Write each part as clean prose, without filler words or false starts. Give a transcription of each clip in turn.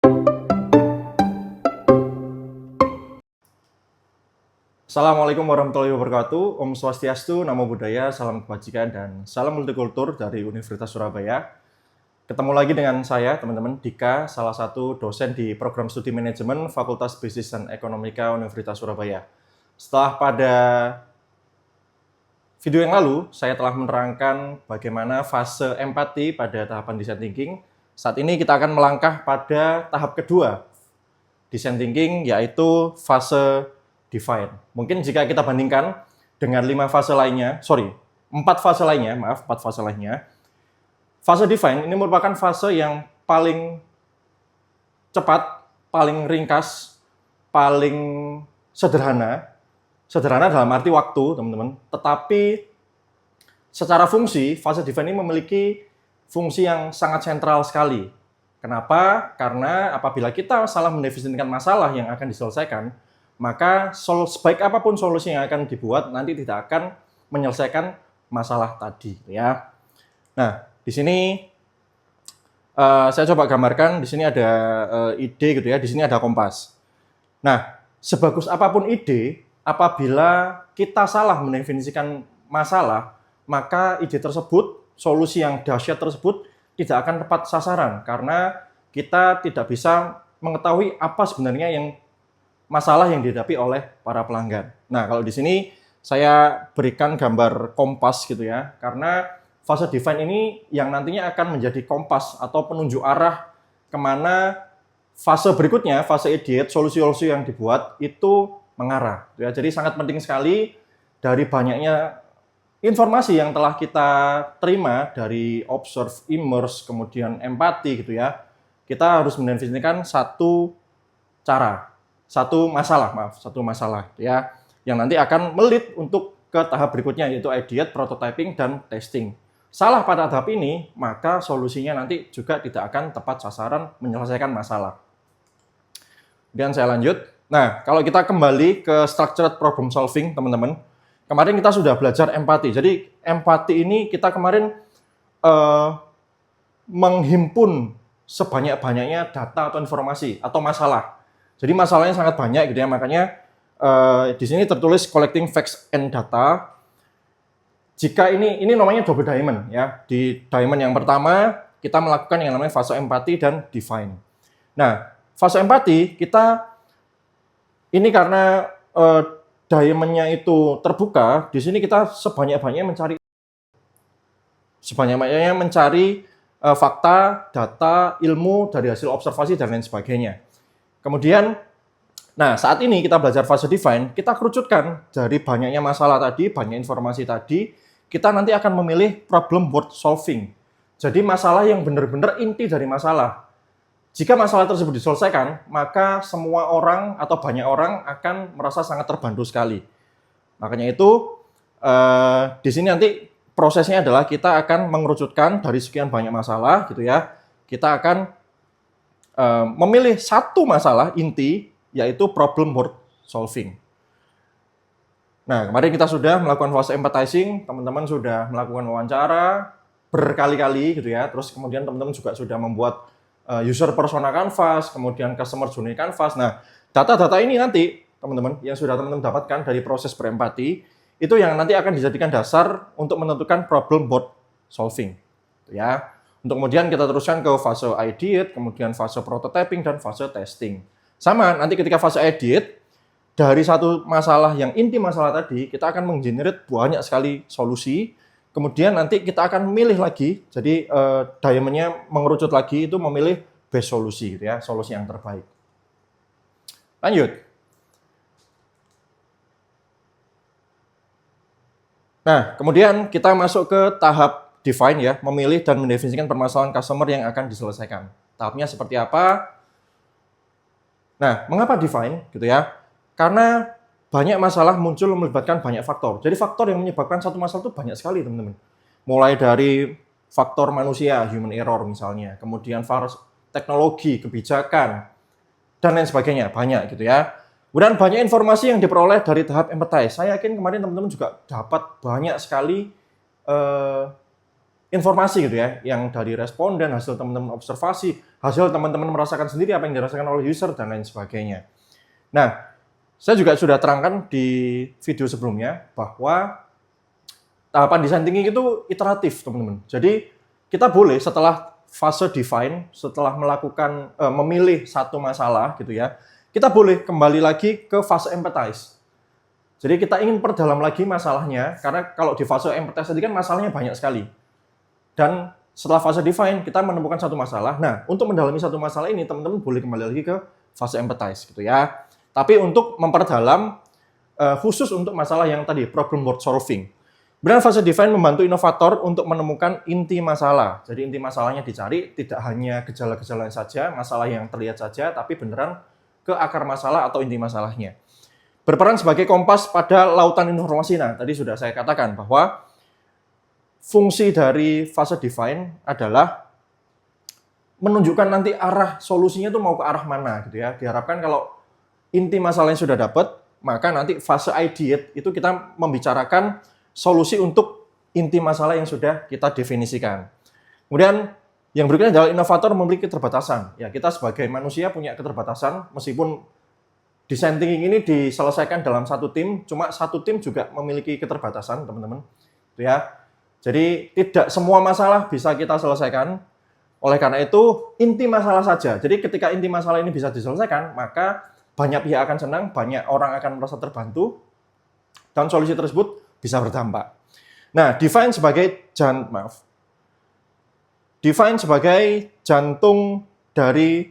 Assalamualaikum warahmatullahi wabarakatuh. Om Swastiastu, Namo Buddhaya, salam kebajikan, dan salam multikultur dari Universitas Surabaya. Ketemu lagi dengan saya, teman-teman, Dika, salah satu dosen di program studi manajemen Fakultas Bisnis dan Ekonomika Universitas Surabaya. Setelah pada video yang lalu, saya telah menerangkan bagaimana fase empati pada tahapan design thinking. Saat ini kita akan melangkah pada tahap kedua design thinking, yaitu fase define. Mungkin jika kita bandingkan dengan 4 fase lainnya, fase define ini merupakan fase yang paling cepat, paling ringkas, paling sederhana dalam arti waktu, teman-teman. Tetapi secara fungsi, fase define ini memiliki fungsi yang sangat sentral sekali. Kenapa? Karena apabila kita salah mendefinisikan masalah yang akan diselesaikan, maka sebaik apapun solusi yang akan dibuat nanti tidak akan menyelesaikan masalah tadi, ya. Nah, di sini saya coba gambarkan. Di sini ada ide, gitu ya. Di sini ada kompas. Nah, sebagus apapun ide, apabila kita salah mendefinisikan masalah, maka ide tersebut, solusi yang dahsyat tersebut tidak akan tepat sasaran karena kita tidak bisa mengetahui apa sebenarnya masalah yang dihadapi oleh para pelanggan. Nah, kalau di sini saya berikan gambar kompas, gitu ya, karena fase define ini yang nantinya akan menjadi kompas atau penunjuk arah kemana fase berikutnya, fase ideate, solusi-solusi yang dibuat itu mengarah. Ya, jadi sangat penting sekali dari banyaknya informasi yang telah kita terima dari observe, immerse, kemudian empati, gitu ya. Kita harus mendefinisikan satu masalah, ya, yang nanti akan melit untuk ke tahap berikutnya, yaitu ideate, prototyping, dan testing. Salah pada tahap ini, maka solusinya nanti juga tidak akan tepat sasaran menyelesaikan masalah. Dan saya lanjut. Nah, kalau kita kembali ke structured problem solving, teman-teman, kemarin kita sudah belajar empati. Jadi empati ini kita kemarin menghimpun sebanyak-banyaknya data atau informasi atau masalah. Jadi masalahnya sangat banyak, gitu ya. Makanya di sini tertulis collecting facts and data. Jika ini namanya double diamond, ya. Di diamond yang pertama kita melakukan yang namanya fase empati dan define. Nah, fase empati kita ini karena diamondnya itu terbuka, di sini kita sebanyak-banyaknya mencari fakta, data, ilmu dari hasil observasi dan lain sebagainya. Kemudian, nah saat ini kita belajar fase define, kita kerucutkan dari banyaknya masalah tadi, banyak informasi tadi, kita nanti akan memilih problem worth solving. Jadi masalah yang benar-benar inti dari masalah. Jika masalah tersebut diselesaikan, maka semua orang atau banyak orang akan merasa sangat terbantu sekali. Makanya itu, di sini nanti prosesnya adalah kita akan mengerucutkan dari sekian banyak masalah, gitu ya. Kita akan memilih satu masalah inti, yaitu problem worth solving. Nah, kemarin kita sudah melakukan fase empathizing, teman-teman sudah melakukan wawancara berkali-kali, gitu ya. Terus kemudian teman-teman juga sudah membuat user persona canvas, kemudian customer journey canvas. Nah, data-data ini nanti, teman-teman, yang sudah teman-teman dapatkan dari proses berempati, itu yang nanti akan dijadikan dasar untuk menentukan problem worth solving, ya. Untuk kemudian kita teruskan ke fase ideate, kemudian fase prototyping, dan fase testing. Sama, nanti ketika fase ideate, dari satu masalah yang inti masalah tadi, kita akan menggenerate banyak sekali solusi. Kemudian nanti kita akan memilih lagi, jadi diamondnya mengerucut lagi, itu memilih best solusi, gitu ya, solusi yang terbaik. Lanjut. Nah, kemudian kita masuk ke tahap define, ya, memilih dan mendefinisikan permasalahan customer yang akan diselesaikan. Tahapnya seperti apa? Nah, mengapa define, gitu ya? Karena banyak masalah muncul melibatkan banyak faktor. Jadi faktor yang menyebabkan satu masalah itu banyak sekali, teman-teman. Mulai dari faktor manusia, human error misalnya, kemudian teknologi, kebijakan, dan lain sebagainya, banyak, gitu ya. Kemudian banyak informasi yang diperoleh dari tahap empathize. Saya yakin kemarin teman-teman juga dapat banyak sekali informasi gitu ya, yang dari responden, hasil teman-teman observasi, hasil teman-teman merasakan sendiri apa yang dirasakan oleh user, dan lain sebagainya. Nah, saya juga sudah terangkan di video sebelumnya bahwa tahapan design thinking itu iteratif, teman-teman. Jadi, kita boleh setelah fase define, setelah melakukan memilih satu masalah gitu ya, kita boleh kembali lagi ke fase empathize. Jadi kita ingin perdalam lagi masalahnya, karena kalau di fase empathize tadi kan masalahnya banyak sekali. Dan setelah fase define, kita menemukan satu masalah. Nah, untuk mendalami satu masalah ini, teman-teman boleh kembali lagi ke fase empathize gitu ya. Tapi untuk memperdalam, khusus untuk masalah yang tadi, problem worth solving. Kemudian fase define membantu inovator untuk menemukan inti masalah. Jadi inti masalahnya dicari, tidak hanya gejala-gejala saja, masalah yang terlihat saja, tapi beneran ke akar masalah atau inti masalahnya. Berperan sebagai kompas pada lautan informasi. Nah, tadi sudah saya katakan bahwa fungsi dari fase define adalah menunjukkan nanti arah solusinya itu mau ke arah mana gitu ya. Diharapkan kalau inti masalahnya sudah dapat, maka nanti fase ideate itu kita membicarakan solusi untuk inti masalah yang sudah kita definisikan. Kemudian yang berikutnya adalah inovator memiliki keterbatasan. Ya, kita sebagai manusia punya keterbatasan, meskipun design thinking ini diselesaikan dalam satu tim, cuma satu tim juga memiliki keterbatasan, teman-teman. Ya. Jadi tidak semua masalah bisa kita selesaikan. Oleh karena itu, inti masalah saja. Jadi ketika inti masalah ini bisa diselesaikan, maka banyak pihak akan senang, banyak orang akan merasa terbantu, dan solusi tersebut bisa berdampak. Nah, define sebagai jantung dari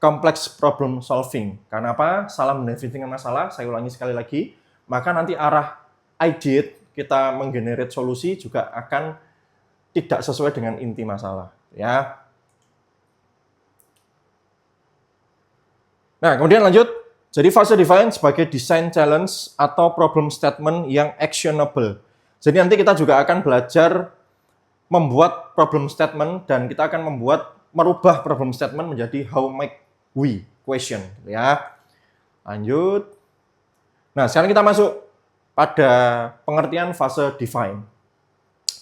kompleks problem solving. Karena apa? Salah mendefinisikan masalah, saya ulangi sekali lagi, maka nanti arah ideate kita menggenerate solusi juga akan tidak sesuai dengan inti masalah. Ya. Nah, kemudian lanjut. Jadi fase define sebagai design challenge atau problem statement yang actionable. Jadi nanti kita juga akan belajar membuat problem statement dan kita akan merubah problem statement menjadi how make we question ya. Lanjut. Nah, sekarang kita masuk pada pengertian fase define.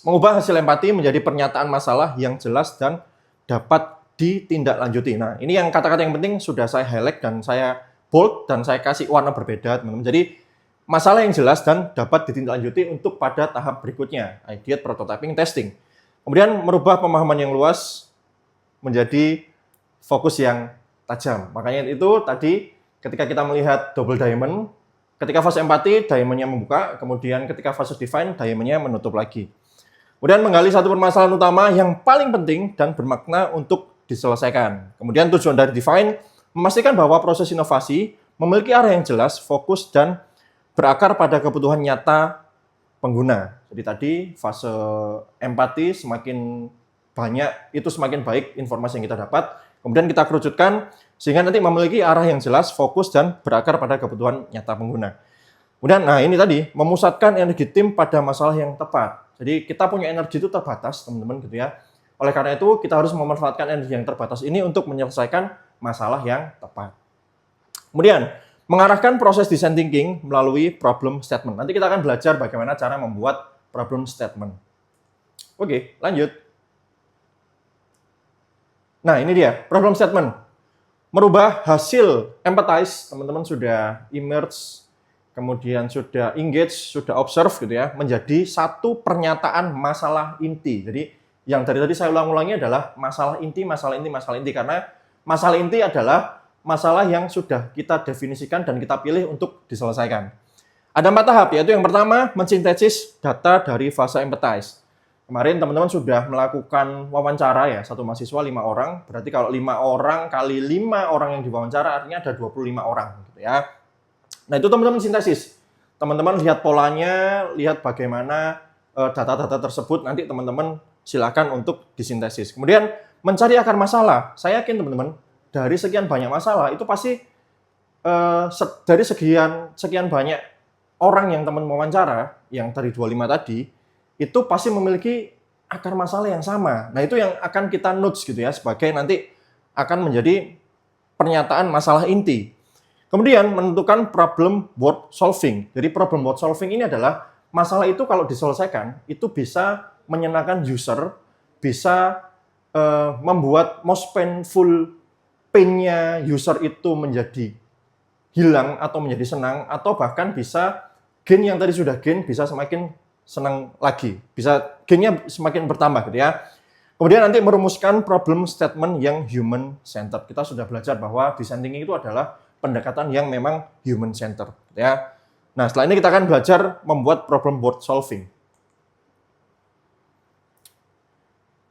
Mengubah hasil empati menjadi pernyataan masalah yang jelas dan dapat ditindaklanjuti. Nah, ini yang kata-kata yang penting sudah saya highlight dan saya bold dan saya kasih warna berbeda, teman-teman. Jadi masalah yang jelas dan dapat ditindaklanjuti untuk pada tahap berikutnya, ideate, prototyping, testing. Kemudian merubah pemahaman yang luas menjadi fokus yang tajam. Makanya itu tadi ketika kita melihat double diamond, ketika fase empati, diamondnya membuka, kemudian ketika fase define, diamondnya menutup lagi. Kemudian menggali satu permasalahan utama yang paling penting dan bermakna untuk diselesaikan. Kemudian tujuan dari define, memastikan bahwa proses inovasi memiliki arah yang jelas, fokus, dan berakar pada kebutuhan nyata pengguna. Jadi tadi fase empati semakin banyak, itu semakin baik informasi yang kita dapat. Kemudian kita kerucutkan sehingga nanti memiliki arah yang jelas, fokus, dan berakar pada kebutuhan nyata pengguna. Kemudian, nah ini tadi, memusatkan energi tim pada masalah yang tepat. Jadi kita punya energi itu terbatas, teman-teman gitu ya. Oleh karena itu, kita harus memanfaatkan energi yang terbatas ini untuk menyelesaikan masalah yang tepat. Kemudian, mengarahkan proses design thinking melalui problem statement. Nanti kita akan belajar bagaimana cara membuat problem statement. Oke, lanjut. Nah, ini dia, problem statement. Merubah hasil empathize, teman-teman sudah immerse, kemudian sudah engage, sudah observe gitu ya, menjadi satu pernyataan masalah inti. Jadi, yang dari tadi saya ulang-ulangi adalah masalah inti, karena masalah inti adalah masalah yang sudah kita definisikan dan kita pilih untuk diselesaikan. Ada 4 tahap, yaitu yang pertama, mensintesis data dari fase empathize. Kemarin teman-teman sudah melakukan wawancara ya, satu mahasiswa 5 orang, berarti kalau 5 orang kali 5 orang yang diwawancara artinya ada 25 orang gitu ya. Nah, itu teman-teman sintesis. Teman-teman lihat polanya, lihat bagaimana data-data tersebut, nanti teman-teman silakan untuk disintesis. Kemudian mencari akar masalah. Saya yakin teman-teman, dari sekian banyak masalah itu pasti dari sekian banyak orang yang teman wawancara, yang dari 25 tadi, itu pasti memiliki akar masalah yang sama. Nah, itu yang akan kita notes gitu ya, sebagai nanti akan menjadi pernyataan masalah inti. Kemudian menentukan problem worth solving. Jadi problem worth solving ini adalah masalah itu kalau diselesaikan, itu bisa menyenangkan user, bisa membuat most painful pain-nya user itu menjadi hilang atau menjadi senang, atau bahkan bisa gain yang tadi sudah gain bisa semakin senang lagi, bisa gain-nya semakin bertambah gitu ya. Kemudian nanti merumuskan problem statement yang human centered. Kita sudah belajar bahwa design thinking itu adalah pendekatan yang memang human centered ya. Nah, setelah ini kita akan belajar membuat problem board solving.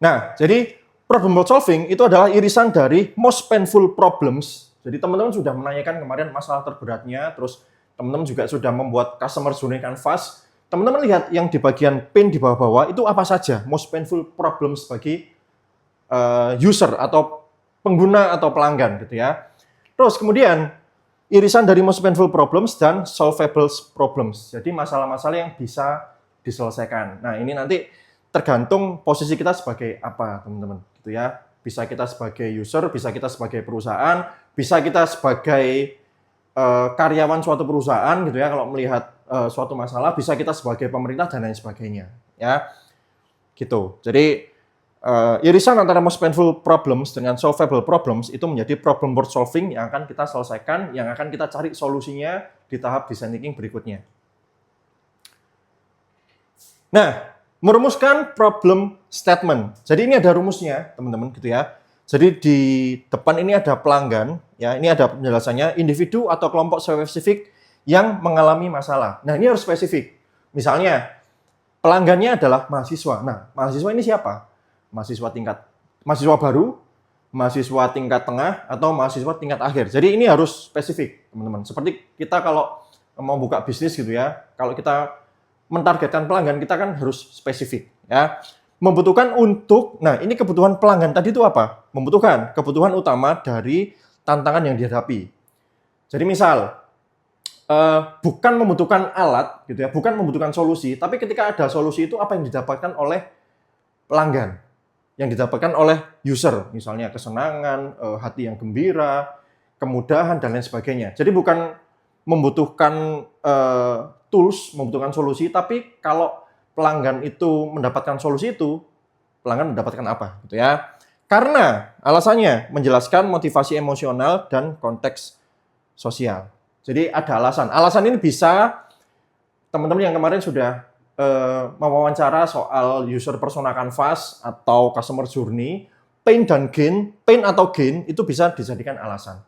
Nah, jadi problem board solving itu adalah irisan dari most painful problems. Jadi teman-teman sudah menanyakan kemarin masalah terberatnya, terus teman-teman juga sudah membuat customer journey canvas. Teman-teman lihat yang di bagian pain di bawah-bawah itu apa saja most painful problems bagi user atau pengguna atau pelanggan gitu ya. Terus kemudian irisan dari most painful problems dan solvable problems. Jadi masalah-masalah yang bisa diselesaikan. Nah, ini nanti tergantung posisi kita sebagai apa, teman-teman, gitu ya. Bisa kita sebagai user, bisa kita sebagai perusahaan, bisa kita sebagai karyawan suatu perusahaan, gitu ya. Kalau melihat suatu masalah, bisa kita sebagai pemerintah dan lain sebagainya, ya. Gitu. Jadi irisan antara most painful problems dengan solvable problems itu menjadi problem board solving yang akan kita selesaikan, yang akan kita cari solusinya di tahap design thinking berikutnya. Nah, merumuskan problem statement. Jadi ini ada rumusnya, teman-teman, gitu ya. Jadi di depan ini ada pelanggan, ya. Ini ada penjelasannya, individu atau kelompok spesifik yang mengalami masalah. Nah, ini harus spesifik. Misalnya, pelanggannya adalah mahasiswa. Nah, mahasiswa ini siapa? Mahasiswa baru, mahasiswa tingkat tengah, atau mahasiswa tingkat akhir. Jadi ini harus spesifik, teman-teman. Seperti kita kalau mau buka bisnis gitu ya, kalau kita mentargetkan pelanggan, kita kan harus spesifik, ya. Membutuhkan untuk, nah ini kebutuhan pelanggan tadi itu apa? Membutuhkan kebutuhan utama dari tantangan yang dihadapi. Jadi misal, bukan membutuhkan alat, gitu ya, bukan membutuhkan solusi, tapi ketika ada solusi itu apa yang didapatkan oleh pelanggan, yang didapatkan oleh user, misalnya kesenangan, hati yang gembira, kemudahan, dan lain sebagainya. Jadi bukan membutuhkan tools, membutuhkan solusi, tapi kalau pelanggan itu mendapatkan solusi itu, pelanggan mendapatkan apa, gitu ya. Karena alasannya menjelaskan motivasi emosional dan konteks sosial. Jadi ada alasan. Alasan ini bisa teman-teman yang kemarin sudah mewawancara soal user persona canvas atau customer journey, pain dan gain, pain atau gain itu bisa dijadikan alasan.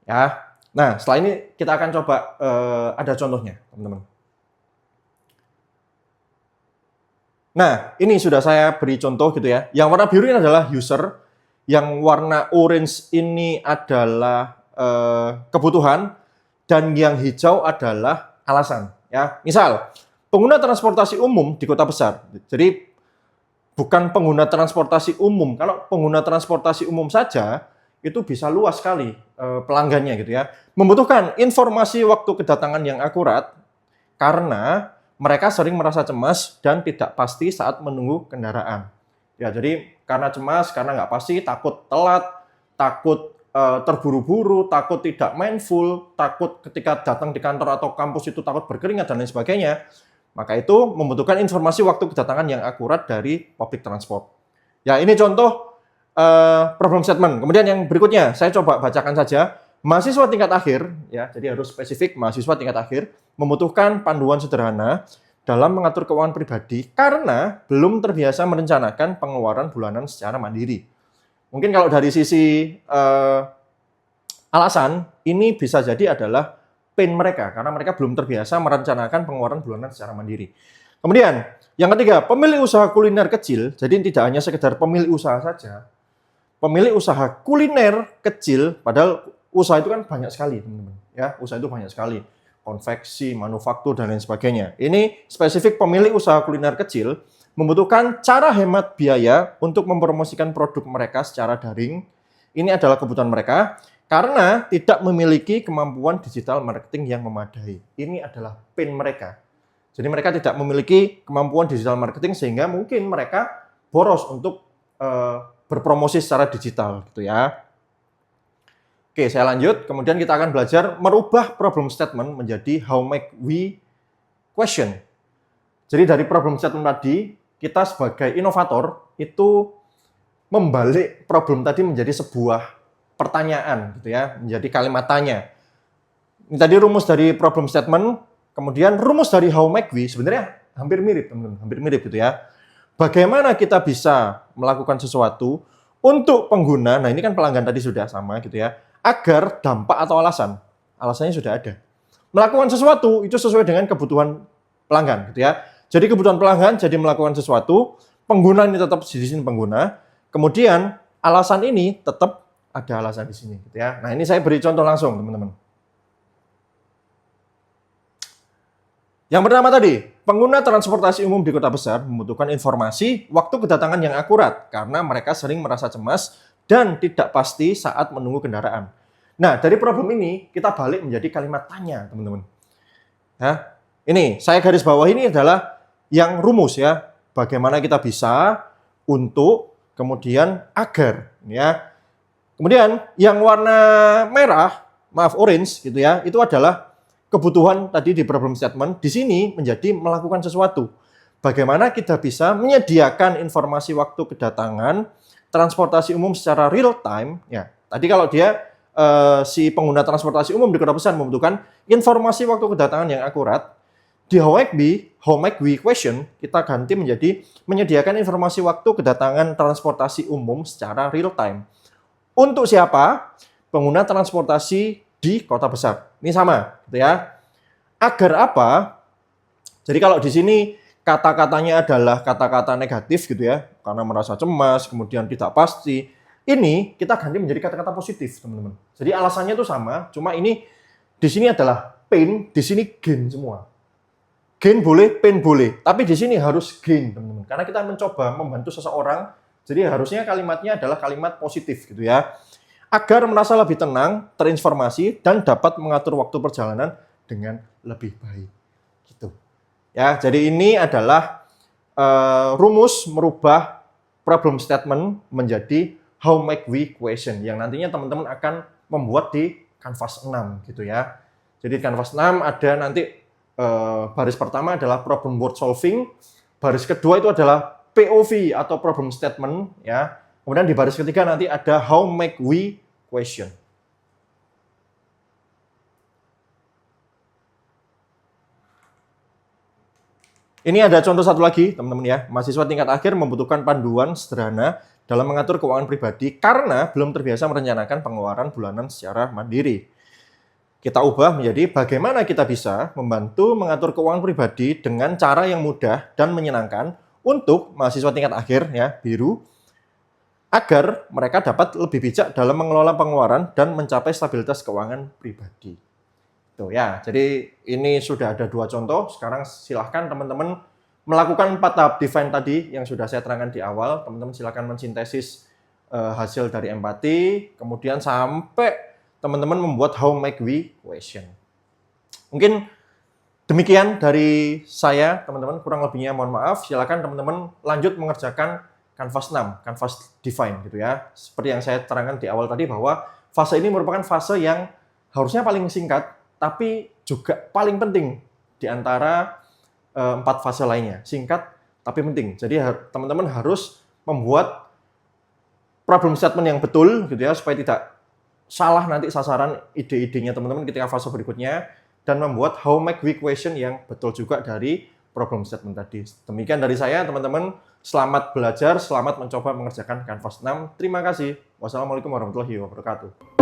Ya. Nah, setelah ini kita akan coba ada contohnya, teman-teman. Nah, ini sudah saya beri contoh gitu ya. Yang warna biru ini adalah user, yang warna orange ini adalah kebutuhan, dan yang hijau adalah alasan. Ya, misal pengguna transportasi umum di kota besar. Jadi bukan pengguna transportasi umum. Kalau pengguna transportasi umum saja itu bisa luas sekali pelanggannya gitu ya. Membutuhkan informasi waktu kedatangan yang akurat karena mereka sering merasa cemas dan tidak pasti saat menunggu kendaraan. Ya, jadi karena cemas, karena nggak pasti, takut telat, takut terburu-buru, takut tidak mindful, takut ketika datang di kantor atau kampus itu takut berkeringat dan lain sebagainya. Maka itu membutuhkan informasi waktu kedatangan yang akurat dari public transport. Ya, ini contoh problem statement. Kemudian yang berikutnya, saya coba bacakan saja. Mahasiswa tingkat akhir, ya, jadi harus spesifik, mahasiswa tingkat akhir, membutuhkan panduan sederhana dalam mengatur keuangan pribadi karena belum terbiasa merencanakan pengeluaran bulanan secara mandiri. Mungkin kalau dari sisi alasan, ini bisa jadi adalah pain mereka, karena mereka belum terbiasa merencanakan pengeluaran bulanan secara mandiri. Kemudian, yang ketiga, pemilik usaha kuliner kecil, jadi tidak hanya sekedar pemilik usaha saja, pemilik usaha kuliner kecil, padahal usaha itu kan banyak sekali, teman-teman. Ya, usaha itu banyak sekali, konveksi, manufaktur, dan lain sebagainya. Ini spesifik pemilik usaha kuliner kecil, membutuhkan cara hemat biaya untuk mempromosikan produk mereka secara daring. Ini adalah kebutuhan mereka, karena tidak memiliki kemampuan digital marketing yang memadai. Ini adalah pain mereka. Jadi mereka tidak memiliki kemampuan digital marketing sehingga mungkin mereka boros untuk berpromosi secara digital, gitu ya. Oke, saya lanjut. Kemudian kita akan belajar merubah problem statement menjadi how make we question. Jadi dari problem statement tadi, kita sebagai inovator itu membalik problem tadi menjadi sebuah pertanyaan gitu ya, menjadi kalimat tanya. Ini tadi rumus dari problem statement, kemudian rumus dari how make we sebenarnya hampir mirip, teman-teman, hampir mirip gitu ya. Bagaimana kita bisa melakukan sesuatu untuk pengguna, nah ini kan pelanggan tadi sudah sama gitu ya, agar dampak atau alasannya sudah ada. Melakukan sesuatu itu sesuai dengan kebutuhan pelanggan gitu ya. Jadi kebutuhan pelanggan jadi melakukan sesuatu, pengguna ini tetap di sini pengguna, kemudian alasan ini tetap ada alasan di sini gitu ya. Nah, ini saya beri contoh langsung, teman-teman. Yang pertama tadi, pengguna transportasi umum di kota besar membutuhkan informasi waktu kedatangan yang akurat karena mereka sering merasa cemas dan tidak pasti saat menunggu kendaraan. Nah, dari problem ini kita balik menjadi kalimat tanya, teman-teman. Ya, ini saya garis bawah ini adalah yang rumus ya. Bagaimana kita bisa, untuk, kemudian agar, ya. Kemudian yang warna merah, maaf orange gitu ya, itu adalah kebutuhan tadi di problem statement. Di sini menjadi melakukan sesuatu. Bagaimana kita bisa menyediakan informasi waktu kedatangan transportasi umum secara real time, ya. Tadi kalau dia si pengguna transportasi umum di kota besar membutuhkan informasi waktu kedatangan yang akurat, di how make we question kita ganti menjadi menyediakan informasi waktu kedatangan transportasi umum secara real time. Untuk siapa? Pengguna transportasi di kota besar. Ini sama, gitu ya. Agar apa? Jadi kalau di sini kata-katanya adalah kata-kata negatif gitu ya, karena merasa cemas, kemudian tidak pasti. Ini kita ganti menjadi kata-kata positif, teman-teman. Jadi alasannya itu sama, cuma ini di sini adalah pain, di sini gain semua. Gain boleh, pain boleh, tapi di sini harus gain, teman-teman. Karena kita mencoba membantu seseorang, jadi harusnya kalimatnya adalah kalimat positif gitu ya. Agar merasa lebih tenang, terinformasi, dan dapat mengatur waktu perjalanan dengan lebih baik. Gitu. Ya, jadi ini adalah rumus merubah problem statement menjadi how make we question yang nantinya teman-teman akan membuat di Canvas 6 gitu ya. Jadi di Canvas 6 ada nanti baris pertama adalah problem word solving, baris kedua itu adalah POV atau problem statement ya. Kemudian di baris ketiga nanti ada how make we question. Ini ada contoh satu lagi, teman-teman ya. Mahasiswa tingkat akhir membutuhkan panduan sederhana dalam mengatur keuangan pribadi karena belum terbiasa merencanakan pengeluaran bulanan secara mandiri. Kita ubah menjadi bagaimana kita bisa membantu mengatur keuangan pribadi dengan cara yang mudah dan menyenangkan untuk mahasiswa tingkat akhir ya, biru, agar mereka dapat lebih bijak dalam mengelola pengeluaran dan mencapai stabilitas keuangan pribadi. Tuh ya, jadi ini sudah ada 2 contoh. Sekarang silahkan teman-teman melakukan 4 tahap define tadi yang sudah saya terangkan di awal. Teman-teman silahkan mensintesis hasil dari empati, kemudian sampai teman-teman membuat how make we question. Mungkin demikian dari saya, teman-teman. Kurang lebihnya mohon maaf. Silakan teman-teman lanjut mengerjakan Canvas 6, Canvas define gitu ya. Seperti yang saya terangkan di awal tadi bahwa fase ini merupakan fase yang harusnya paling singkat, tapi juga paling penting di antara 4 fase lainnya. Singkat tapi penting. Jadi teman-teman harus membuat problem statement yang betul gitu ya, supaya tidak salah nanti sasaran ide-idenya teman-teman ketika fase berikutnya, dan membuat how make we question yang betul juga dari problem statement tadi. Demikian dari saya, teman-teman. Selamat belajar, selamat mencoba mengerjakan Canvas 6. Terima kasih. Wassalamualaikum warahmatullahi wabarakatuh.